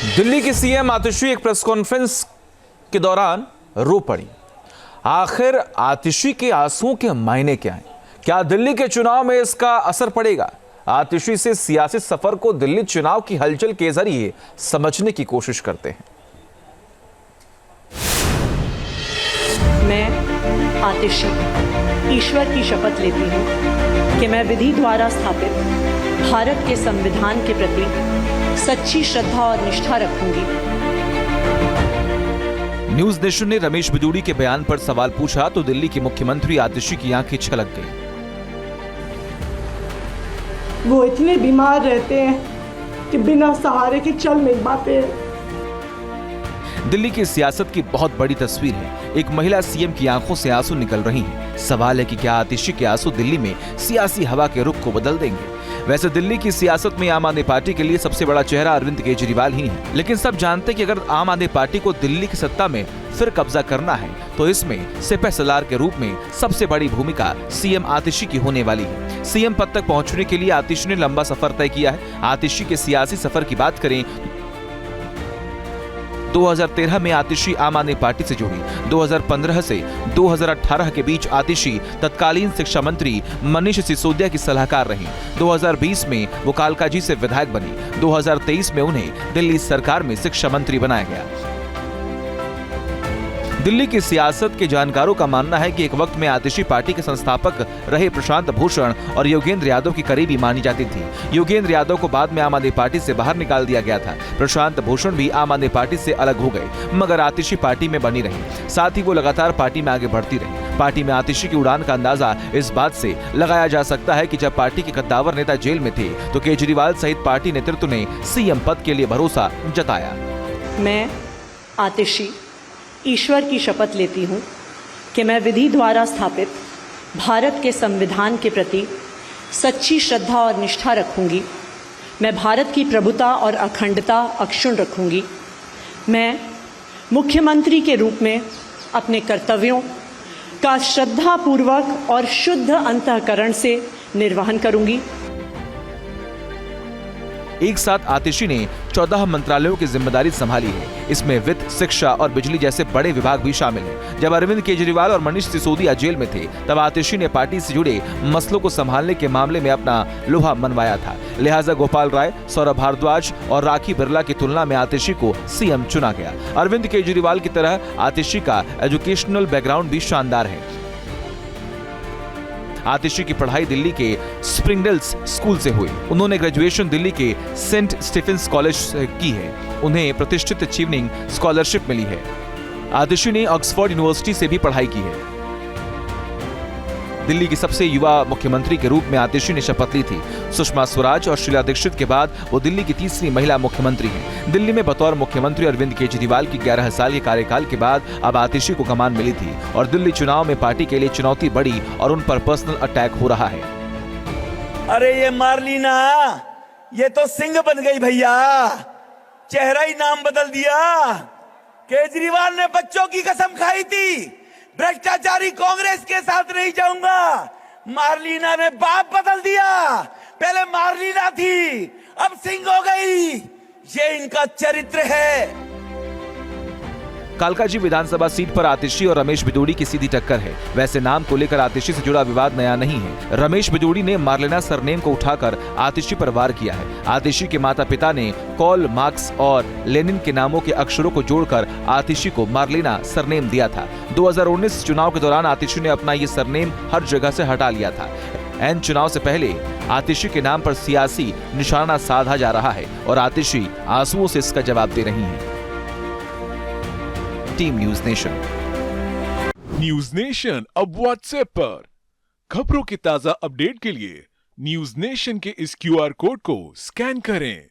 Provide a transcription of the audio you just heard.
दिल्ली की सीएम आतिशी एक press conference के दौरान रो पड़ी। आखिर आतिशी के आंसुओं के मायने क्या हैं? क्या दिल्ली के चुनाव में इसका असर पड़ेगा? आतिशी से सियासी सफर को दिल्ली चुनाव की हलचल के जरिए समझने की कोशिश करते हैं। मैं आतिशी ईश्वर की शपथ लेती हूँ कि मैं विधि द्वारा स्थापित भारत के संविधान के प्रति सच्ची श्रद्धा और निष्ठा रखूंगी। न्यूज नेशन ने रमेश बिदूड़ी के बयान पर सवाल पूछा तो दिल्ली की मुख्यमंत्री आतिशी की आंखें छलक गईं। वो इतने बीमार रहते हैं कि बिना सहारे के चल नहीं पाते हैं। दिल्ली की सियासत की बहुत बड़ी तस्वीर है। एक महिला सीएम की आंखों से आंसू निकल रही हैं। सवाल है कि क्या आतिशी के आंसू दिल्ली में सियासी हवा के रुख को बदल देंगे? वैसे दिल्ली की सियासत में आम आदमी पार्टी के लिए सबसे बड़ा चेहरा अरविंद केजरीवाल ही है, लेकिन सब जानते हैं कि अगर आम आदमी पार्टी को दिल्ली की सत्ता में फिर कब्जा करना है तो इसमें सिपहसालार के रूप में सबसे बड़ी भूमिका सीएम आतिशी की होने वाली है। सीएम पद तक पहुंचने के लिए आतिशी ने लंबा सफर तय किया है। आतिशी के सियासी सफर की बात करें, 2013 में आतिशी आम आदमी पार्टी से जुड़ी। 2015 से 2018 के बीच आतिशी तत्कालीन शिक्षा मंत्री मनीष सिसोदिया की सलाहकार रहीं। 2020 में वो कालकाजी से विधायक बनी। 2023 में उन्हें दिल्ली सरकार में शिक्षा मंत्री बनाया गया। दिल्ली की सियासत के जानकारों का मानना है कि एक वक्त में आतिशी पार्टी के संस्थापक रहे प्रशांत भूषण और योगेंद्र यादव की करीबी मानी जाती थी। योगेंद्र यादव को बाद में आम आदमी पार्टी से बाहर निकाल दिया गया था। प्रशांत भूषण भी आम आदमी पार्टी से अलग हो गए, मगर आतिशी पार्टी में बनी रही। साथ ही वो लगातार पार्टी में आगे बढ़ती रही। पार्टी में आतिशी की उड़ान का अंदाजा इस बात से लगाया जा सकता है कि जब पार्टी के कद्दावर नेता जेल में थे तो केजरीवाल सहित पार्टी नेतृत्व ने सीएम पद के लिए भरोसा जताया। मैं आतिशी ईश्वर की शपथ लेती हूँ कि मैं विधि द्वारा स्थापित भारत के संविधान के प्रति सच्ची श्रद्धा और निष्ठा रखूंगी। मैं भारत की प्रभुता और अखंडता अक्षुण्ण रखूंगी। मैं मुख्यमंत्री के रूप में अपने कर्तव्यों का श्रद्धापूर्वक और शुद्ध अंतःकरण से निर्वहन करूंगी। एक साथ आतिशी ने 14 मंत्रालयों की जिम्मेदारी संभाली है। इसमें वित्त, शिक्षा और बिजली जैसे बड़े विभाग भी शामिल हैं। जब अरविंद केजरीवाल और मनीष सिसोदिया जेल में थे तब आतिशी ने पार्टी से जुड़े मसलों को संभालने के मामले में अपना लोहा मनवाया था। लिहाजा गोपाल राय, सौरभ भारद्वाज और राखी बिरला की तुलना में आतिशी को सीएम चुना गया। अरविंद केजरीवाल की तरह आतिशी का एजुकेशनल बैकग्राउंड भी शानदार है। आतिशी की पढ़ाई दिल्ली के स्प्रिंगडेल्स स्कूल से हुई। उन्होंने ग्रेजुएशन दिल्ली के सेंट स्टीफेंस कॉलेज से की है। उन्हें प्रतिष्ठित अचीविंग स्कॉलरशिप मिली है। आतिशी ने ऑक्सफोर्ड यूनिवर्सिटी से भी पढ़ाई की है। दिल्ली की सबसे युवा मुख्यमंत्री के रूप में आतिशी ने शपथ ली थी। सुषमा स्वराज और शीला दीक्षित के बाद वो दिल्ली की तीसरी महिला मुख्यमंत्री हैं। दिल्ली में बतौर मुख्यमंत्री अरविंद केजरीवाल की 11 साल के कार्यकाल के बाद अब आतिशी को कमान मिली थी और दिल्ली चुनाव में पार्टी के लिए चुनौती बढ़ी और उन पर पर्सनल अटैक हो रहा है। अरे ये मार्लिना, ये तो सिंह बन गई भैया, चेहरा ही नाम बदल दिया। केजरीवाल ने बच्चों की कसम खाई थी, भ्रष्टाचारी कांग्रेस के साथ नहीं जाऊंगा। मार्लिना ने बाप बदल दिया, पहले मार्लिना थी अब सिंह हो गई। ये इनका चरित्र है। कालकाजी विधानसभा सीट पर आतिशी और रमेश बिदूड़ी की सीधी टक्कर है। वैसे नाम को लेकर आतिशी से जुड़ा विवाद नया नहीं है। रमेश बिदूड़ी ने मार्लिना सरनेम को उठाकर आतिशी पर वार किया है। आतिशी के माता पिता ने कॉल मार्क्स और लेनिन के नामों के अक्षरों को जोड़कर आतिशी को मार्लिना सरनेम दिया था। 2019 चुनाव के दौरान आतिशी ने अपना ये सरनेम हर जगह से हटा लिया था। एन चुनाव से पहले आतिशी के नाम पर सियासी निशाना साधा जा रहा है और आतिशी आंसुओं से इसका जवाब दे रही हैं। Team news nation. News nation अब व्हाट्सएप पर खबरों की ताजा अपडेट के लिए न्यूज नेशन के इस क्यूआर कोड को स्कैन करें।